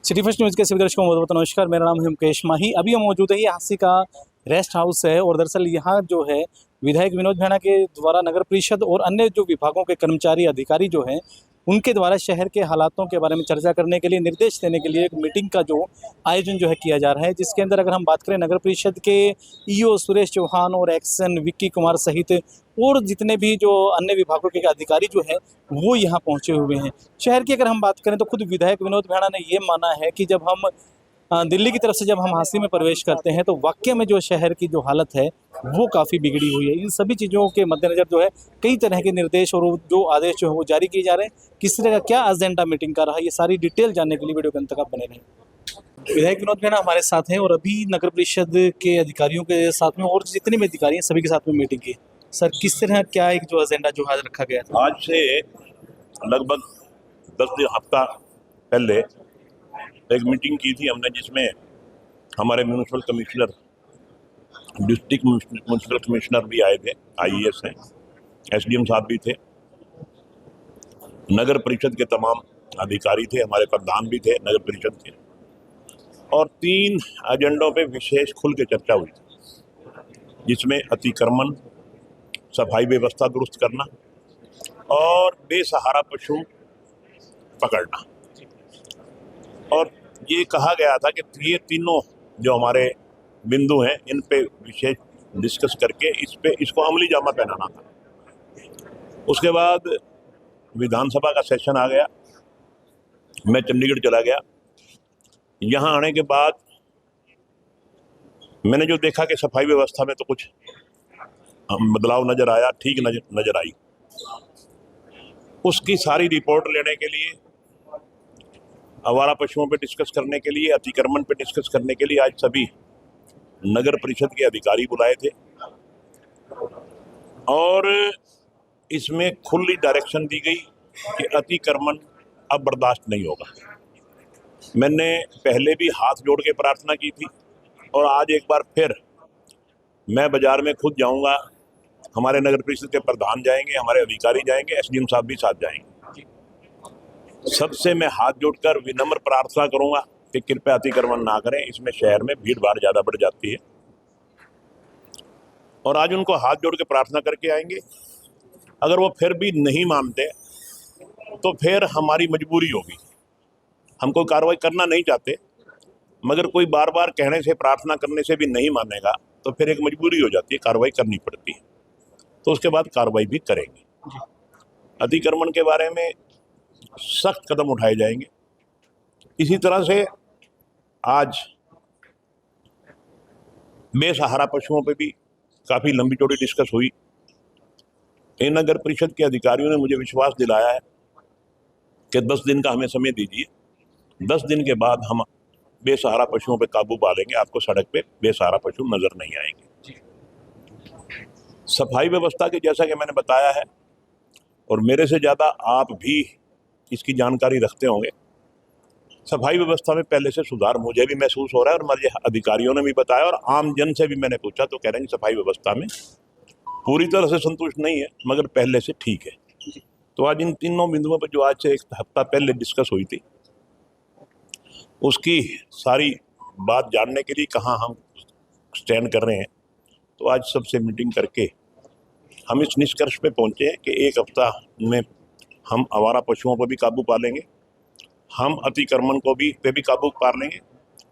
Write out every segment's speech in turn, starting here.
City first news के सभी दर्शकों को बहुत बहुत नमस्कार। मेरा नाम है मुकेश माही। अभी हम मौजूद है हांसी का रेस्ट हाउस है और दरअसल यहाँ जो है विधायक विनोद भेड़ा के द्वारा नगर परिषद और अन्य जो विभागों के कर्मचारी अधिकारी जो हैं उनके द्वारा शहर के हालातों के बारे में चर्चा करने के लिए, निर्देश देने के लिए एक मीटिंग का जो आयोजन जो है किया जा रहा है, जिसके अंदर अगर हम बात करें नगर परिषद के ईओ सुरेश चौहान और एक्सन विक्की कुमार सहित और जितने भी जो अन्य विभागों के अधिकारी जो है वो यहाँ पहुँचे हुए हैं। शहर की अगर हम बात करें तो खुद विधायक विनोद भेड़ा ने ये माना है कि जब हम दिल्ली की तरफ से जब हम हांसी में प्रवेश करते हैं तो वाकई में जो शहर की जो हालत है वो काफ़ी बिगड़ी हुई है। इन सभी चीज़ों के मद्देनज़र जो है कई तरह के निर्देश और जो आदेश जो है वो जारी किए जा रहे हैं। किस तरह का क्या एजेंडा मीटिंग का रहा, ये सारी डिटेल जानने के लिए वीडियो के अंत तक आप बने रहें। विधायक विनोद भेड़ा हमारे साथ हैं और अभी नगर परिषद के अधिकारियों के साथ में और जितने भी अधिकारी हैं सभी के साथ में मीटिंग की। सर, किस तरह क्या एक जो एजेंडा जो आज रखा गया था? आज से लगभग 10 दिन हफ्ता पहले एक मीटिंग की थी हमने, जिसमें हमारे municipal commissioner, district municipal commissioner भी आए थे, आईएएस हैं, एसडीएम साहब भी थे, नगर परिषद के तमाम अधिकारी थे, हमारे प्रधान भी थे नगर परिषद के, और 3 एजेंडों पे विशेष खुल के चर्चा हुई थी, जिसमें अतिक्रमण, सफाई व्यवस्था दुरुस्त करना और बेसहारा पशु पकड़ना। और ये कहा गया था कि ये तीनों जो हमारे बिंदु हैं इन पे विशेष डिस्कस करके इसको अमली जामा पहनाना था। उसके बाद विधानसभा का सेशन आ गया, मैं चंडीगढ़ चला गया। यहाँ आने के बाद मैंने जो देखा कि सफाई व्यवस्था में तो कुछ बदलाव नजर आया, ठीक नजर आई। उसकी सारी रिपोर्ट लेने के लिए, आवारा पशुओं पे डिस्कस करने के लिए, अतिक्रमण पे डिस्कस करने के लिए आज सभी नगर परिषद के अधिकारी बुलाए थे और इसमें खुली डायरेक्शन दी गई कि अतिक्रमण अब बर्दाश्त नहीं होगा। मैंने पहले भी हाथ जोड़ के प्रार्थना की थी और आज एक बार फिर मैं बाजार में खुद जाऊंगा, हमारे नगर परिषद के प्रधान जाएंगे, हमारे अधिकारी जाएंगे, एसडीएम साहब भी साथ जाएंगे। सबसे मैं हाथ जोड़कर विनम्र प्रार्थना करूंगा कि कृपया अतिक्रमण ना करें, इसमें शहर में भीड़ भाड़ ज़्यादा बढ़ जाती है। और आज उनको हाथ जोड़ के प्रार्थना करके आएंगे। अगर वो फिर भी नहीं मानते तो फिर हमारी मजबूरी होगी। हम कोई कार्रवाई करना नहीं चाहते, मगर कोई बार बार कहने से, प्रार्थना करने से भी नहीं मानेगा तो फिर एक मजबूरी हो जाती है, कार्रवाई करनी पड़ती है। तो उसके बाद कार्रवाई भी करेंगे। अतिक्रमण के बारे में सख्त कदम उठाए जाएंगे। इसी तरह से आज बेसहारा पशुओं पे भी काफ़ी लंबी चौड़ी डिस्कस हुई। इन नगर परिषद के अधिकारियों ने मुझे विश्वास दिलाया है कि 10 दिन का हमें समय दीजिए, 10 दिन के बाद हम बेसहारा पशुओं पे काबू पा लेंगे, आपको सड़क पे बेसहारा पशु नजर नहीं आएंगे। सफाई व्यवस्था की, जैसा कि मैंने बताया है और मेरे से ज़्यादा आप भी इसकी जानकारी रखते होंगे, सफाई व्यवस्था में पहले से सुधार मुझे भी महसूस हो रहा है और मुझे अधिकारियों ने भी बताया और आम जन से भी मैंने पूछा तो कह रहे हैं कि सफाई व्यवस्था में पूरी तरह से संतुष्ट नहीं है, मगर पहले से ठीक है। तो आज इन तीनों बिंदुओं पर जो आज से 1 हफ्ता पहले डिस्कस हुई थी, उसकी सारी बात जानने के लिए कहाँ हम स्टैंड कर रहे हैं, तो आज सबसे मीटिंग करके हम इस निष्कर्ष पे पहुंचे हैं कि 1 हफ्ता में हम आवारा पशुओं पर भी काबू पा लेंगे, हम अतिक्रमण को भी पे भी काबू पा लेंगे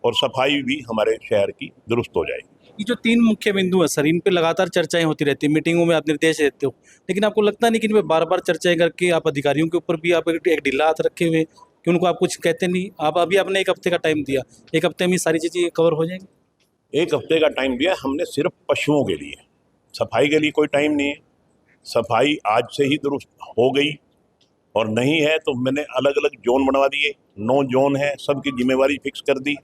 और सफाई भी हमारे शहर की दुरुस्त हो जाएगी। ये जो 3 मुख्य बिंदु है सर, इन पे लगातार चर्चाएं होती रहती है, मीटिंगों में आप निर्देश देते हो, लेकिन आपको लगता नहीं कि इन पे बार बार चर्चाएं करके आप अधिकारियों के ऊपर भी आप एक ढीला हाथ रखे हुए कि उनको आप कुछ कहते नहीं? आप अभी आपने 1 हफ्ते का टाइम दिया, 1 हफ्ते में सारी चीज़ें कवर हो जाएंगी? 1 हफ्ते का टाइम दिया हमने सिर्फ पशुओं के लिए, सफाई के लिए कोई टाइम नहीं है। सफाई आज से ही दुरुस्त हो गई और नहीं है तो मैंने अलग अलग जोन बनवा दिए, 9 जोन है, सबकी जिम्मेवारी फिक्स कर दी।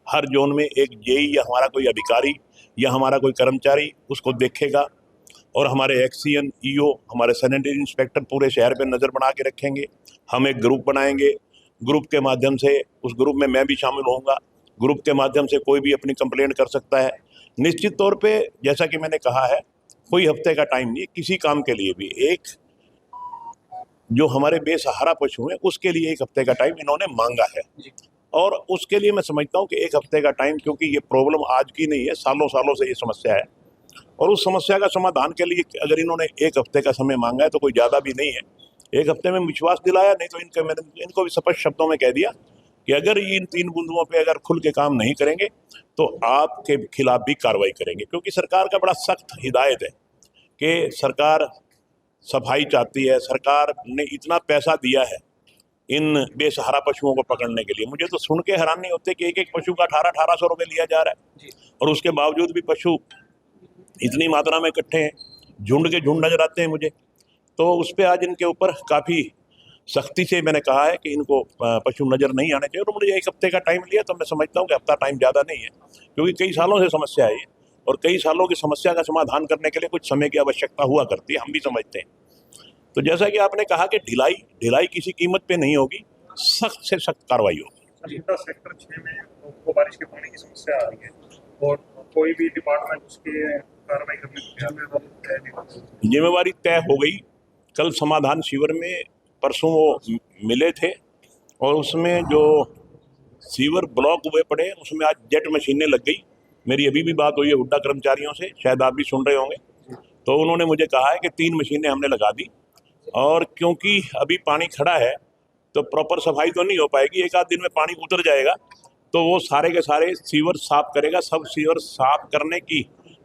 हर जोन में एक जेई या हमारा कोई अधिकारी या हमारा कोई कर्मचारी उसको देखेगा और हमारे एक्सीएन, ईओ, हमारे सैनिटरी इंस्पेक्टर पूरे शहर पे नज़र बना के रखेंगे। हम एक ग्रुप बनाएंगे, ग्रुप के माध्यम से, उस ग्रुप में मैं भी शामिल होऊंगा, ग्रुप के माध्यम से कोई भी अपनी कंप्लेंट कर सकता है। निश्चित तौर पे जैसा कि मैंने कहा है, कोई हफ्ते का टाइम नहीं, किसी काम के लिए भी एक जो हमारे बेसहारा पशु हैं उसके लिए 1 हफ्ते का टाइम इन्होंने मांगा है और उसके लिए मैं समझता हूँ कि एक हफ्ते का टाइम, क्योंकि ये प्रॉब्लम आज की नहीं है, सालों सालों से ये समस्या है। और उस समस्या का समाधान के लिए अगर इन्होंने एक हफ्ते का समय मांगा है तो कोई ज़्यादा भी नहीं है। एक हफ्ते में विश्वास दिलाया, नहीं तो मैंने इनको भी स्पष्ट शब्दों में कह दिया कि अगर ये इन 3 बूंदों पे अगर खुल के काम नहीं करेंगे तो आपके खिलाफ भी कार्रवाई करेंगे। क्योंकि सरकार का बड़ा सख्त हिदायत है कि सरकार सफाई चाहती है, सरकार ने इतना पैसा दिया है इन बेसहारा पशुओं को पकड़ने के लिए। मुझे तो सुन के हैरानी होती है कि एक एक पशु का 1800 रुपये लिया जा रहा है, और उसके बावजूद भी पशु इतनी मात्रा में इकट्ठे हैं, झुंड के झुंड नजर आते हैं मुझे। तो उस पर आज इनके ऊपर काफ़ी सख्ती से मैंने कहा है कि इनको पशु नज़र नहीं आने चाहिए। और मुझे एक हफ्ते का टाइम लिया, तो मैं समझता हूँ कि हफ्ता टाइम ज़्यादा नहीं है, क्योंकि कई सालों से समस्या है ये, और कई सालों की समस्या का समाधान करने के लिए कुछ समय की आवश्यकता हुआ करती है, हम भी समझते हैं। तो जैसा कि आपने कहा कि ढिलाई किसी कीमत पे नहीं होगी, सख्त से सख्त कार्रवाई होगी। सेक्टर 6 में आपको बारिश के पानी की समस्या आ रही है और कोई भी डिपार्टमेंट उसके कार्रवाई करने की जिम्मेवारी तय हो गई। कल समाधान शिविर में परसों वो मिले थे, और उसमें जो सीवर ब्लॉक हुए पड़े उसमें आज जेट मशीनें लग गई। मेरी अभी भी बात हुई है हुड्डा कर्मचारियों से, शायद आप भी सुन रहे होंगे। तो उन्होंने मुझे कहा है कि 3 मशीनें हमने लगा दी, और क्योंकि अभी पानी खड़ा है तो प्रॉपर सफाई तो नहीं हो पाएगी, एक आध दिन में पानी उतर जाएगा तो वो सारे के सारे सीवर साफ करेगा। सब सीवर साफ करने की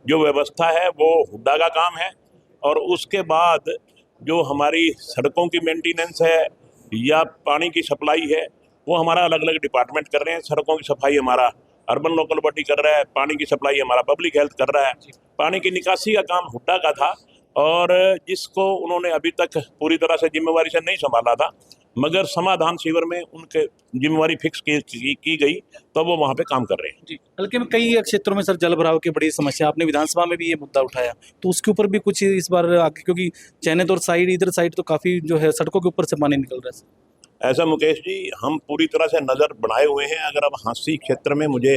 जो व्यवस्था है वो हुड्डा का काम है, और उसके बाद जो हमारी सड़कों की मेंटेनेंस है या पानी की सप्लाई है वो हमारा अलग अलग डिपार्टमेंट कर रहे हैं। सड़कों की सफाई हमारा अर्बन लोकल बॉडी कर रहा है, पानी की सप्लाई हमारा पब्लिक हेल्थ कर रहा है, पानी की निकासी का काम हुड्डा का था, और जिसको उन्होंने अभी तक पूरी तरह से जिम्मेवारी से नहीं संभाला था, मगर समाधान शिविर में उनके जिम्मेवारी फिक्स की गई तो वो वहाँ पे काम कर रहे हैं। जी, हल्के में कई क्षेत्रों में सर जल भराव की बड़ी समस्या, आपने विधानसभा में भी ये मुद्दा उठाया, तो उसके ऊपर भी कुछ इस बार आगे, क्योंकि चैनत और साइड इधर साइड तो काफ़ी जो है सड़कों के ऊपर से पानी निकल रहा है। ऐसा मुकेश जी, हम पूरी तरह से नज़र बनाए हुए हैं। अगर अब हांसी क्षेत्र में मुझे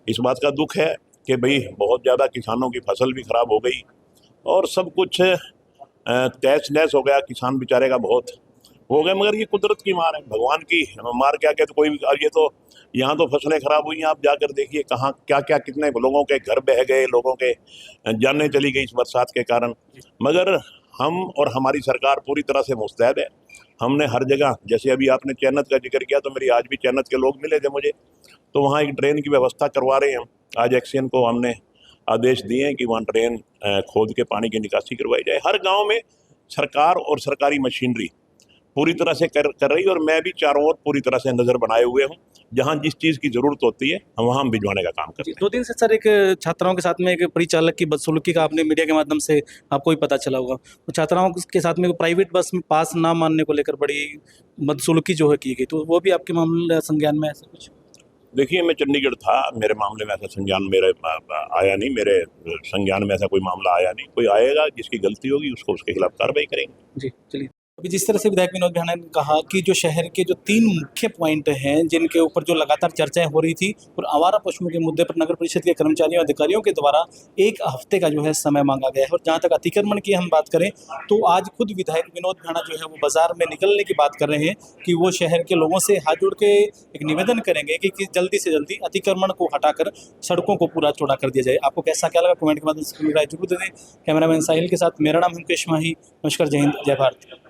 इस बात का दुख है कि भाई बहुत ज़्यादा किसानों की फसल भी खराब हो गई और सब कुछ तहस नहस हो गया, किसान बेचारे का बहुत हो गए। मगर ये कुदरत की मार है, भगवान की मार क्या कहते कोई, ये तो यहाँ तो फसलें खराब हुई हैं, आप जाकर देखिए कहाँ क्या क्या कितने लोगों के घर बह गए, लोगों के जानें चली गई इस बरसात के कारण। मगर हम और हमारी सरकार पूरी तरह से मुस्तैद है। हमने हर जगह, जैसे अभी आपने चैनत का जिक्र किया तो मेरी आज भी चैनत के लोग मिले थे मुझे, तो वहाँ एक ड्रेन की व्यवस्था करवा रहे हैं हम। आज एक्सियन को हमने आदेश दिए हैं कि वहाँ ड्रेन खोद के पानी की निकासी करवाई जाए। हर गाँव में सरकार और सरकारी मशीनरी पूरी तरह से कर रही है, और मैं भी चारों ओर पूरी तरह से नज़र बनाए हुए हूँ। जहाँ जिस चीज़ की ज़रूरत होती है हम वहाँ भिजवाने का काम करते हैं। 2 दिन से सर एक छात्राओं के साथ में एक परिचालक की बदसलूकी का आपने मीडिया के माध्यम से आपको भी पता चला होगा, तो छात्राओं के साथ में प्राइवेट बस में पास ना मानने को लेकर बड़ी बदसलूकी जो है की गई, तो वो भी आपके मामले संज्ञान में ऐसा कुछ? देखिए, मैं चंडीगढ़ था, मेरे मामले में ऐसा संज्ञान मेरे आया नहीं, मेरे संज्ञान में ऐसा कोई मामला आया नहीं। कोई आएगा जिसकी गलती होगी उसको उसके खिलाफ कार्रवाई करेंगे। जी, चलिए। अभी जिस तरह से विधायक विनोद बिहाना ने कहा कि जो शहर के जो 3 मुख्य पॉइंट हैं जिनके ऊपर जो लगातार चर्चाएं हो रही थी, और आवारा पशुओं के मुद्दे पर नगर परिषद के कर्मचारियों अधिकारियों के द्वारा 1 हफ्ते का जो है समय मांगा गया है। और जहां तक अतिक्रमण की हम बात करें तो आज खुद विधायक विनोद बिहाना जो है वो बाजार में निकलने की बात कर रहे हैं कि वो शहर के लोगों से हाथ जोड़ के एक निवेदन करेंगे कि जल्दी से जल्दी अतिक्रमण को हटाकर सड़कों को पूरा चौड़ा कर दिया जाए। आपको कैसा क्या लगा कमेंट के माध्यम से राय जरूर दे दें। कैमरामैन साहिल के साथ मेरा नाम हिमकेश माही। नमस्कार, जय हिंद, जय भारत।